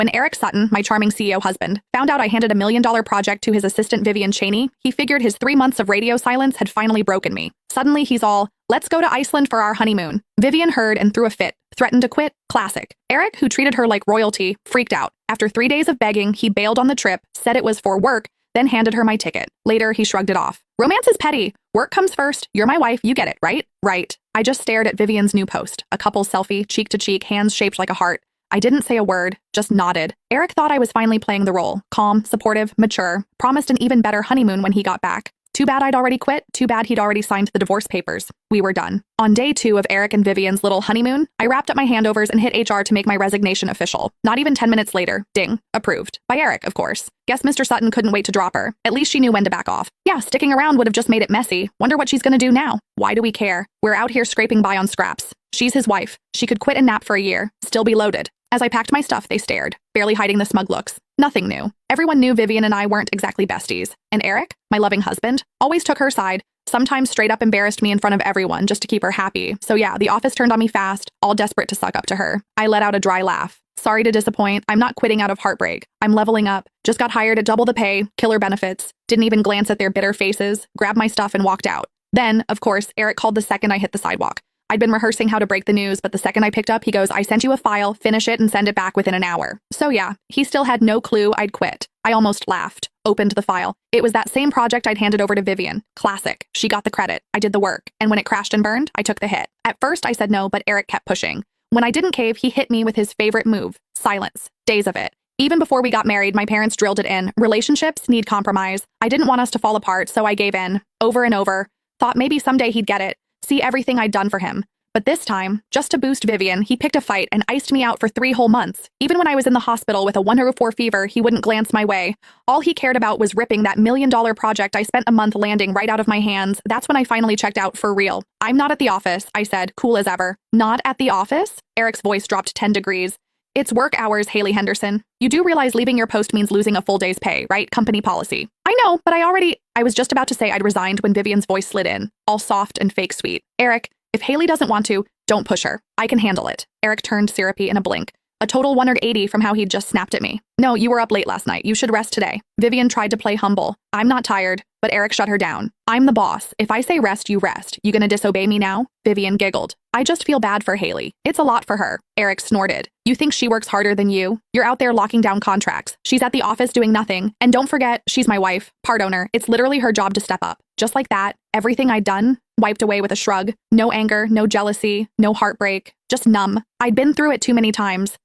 When Eric Sutton, my charming CEO husband, found out I handed a $1 million project to his assistant Vivian Cheney, he figured his 3 months of radio silence had finally broken me. Suddenly he's all, let's go to Iceland for our honeymoon. Vivian heard and threw a fit, threatened to quit. Classic. Eric, who treated her like royalty, freaked out. After 3 days of begging, he bailed on the trip, said it was for work, then handed her my ticket. Later, he shrugged it off. Romance is petty. Work comes first. You're my wife. You get it, right? Right. I just stared at Vivian's new post. A couple selfie, cheek to cheek, hands shaped like a heart. I didn't say a word, just nodded. Eric thought I was finally playing the role. Calm, supportive, mature. Promised an even better honeymoon when he got back. Too bad I'd already quit. Too bad he'd already signed the divorce papers. We were done. On day 2 of Eric and Vivian's little honeymoon, I wrapped up my handovers and hit HR to make my resignation official. Not even 10 minutes later, ding, approved. By Eric, of course. Guess Mr. Sutton couldn't wait to drop her. At least she knew when to back off. Yeah, sticking around would have just made it messy. Wonder what she's gonna do now. Why do we care? We're out here scraping by on scraps. She's his wife. She could quit and nap for a year, still be loaded. As I packed my stuff, they stared, barely hiding the smug looks. Nothing new. Everyone knew Vivian and I weren't exactly besties. And Eric, my loving husband, always took her side, sometimes straight up embarrassed me in front of everyone just to keep her happy. So yeah, the office turned on me fast, all desperate to suck up to her. I let out a dry laugh. Sorry to disappoint, I'm not quitting out of heartbreak. I'm leveling up, just got hired at double the pay, killer benefits, didn't even glance at their bitter faces, grabbed my stuff and walked out. Then, of course, Eric called the second I hit the sidewalk. I'd been rehearsing how to break the news, but the second I picked up, he goes, I sent you a file, finish it and send it back within an hour. So yeah, he still had no clue I'd quit. I almost laughed, opened the file. It was that same project I'd handed over to Vivian. Classic. She got the credit. I did the work. And when it crashed and burned, I took the hit. At first I said no, but Eric kept pushing. When I didn't cave, he hit me with his favorite move, silence. Days of it. Even before we got married, my parents drilled it in. Relationships need compromise. I didn't want us to fall apart, so I gave in. Over and over. Thought maybe someday he'd get it. See everything I'd done for him. But this time, just to boost Vivian, he picked a fight and iced me out for 3 whole months. Even when I was in the hospital with a 104 fever, he wouldn't glance my way. All he cared about was ripping that $1 million project I spent a month landing right out of my hands. That's when I finally checked out for real. I'm not at the office, I said, cool as ever. Not at the office? Eric's voice dropped 10 degrees. It's work hours, Haley Henderson. You do realize leaving your post means losing a full day's pay, right? Company policy. I know, but I was just about to say I'd resigned when Vivian's voice slid in, all soft and fake sweet. Eric, if Haley doesn't want to, don't push her. I can handle it. Eric turned syrupy in a blink. A total 180 from how he'd just snapped at me. No, you were up late last night. You should rest today. Vivian tried to play humble. I'm not tired, but Eric shut her down. I'm the boss. If I say rest, you rest. You gonna disobey me now? Vivian giggled. I just feel bad for Haley. It's a lot for her. Eric snorted. You think she works harder than you? You're out there locking down contracts. She's at the office doing nothing. And don't forget, she's my wife, part owner. It's literally her job to step up. Just like that, everything I'd done, wiped away with a shrug. No anger, no jealousy, no heartbreak, just numb. I'd been through it too many times.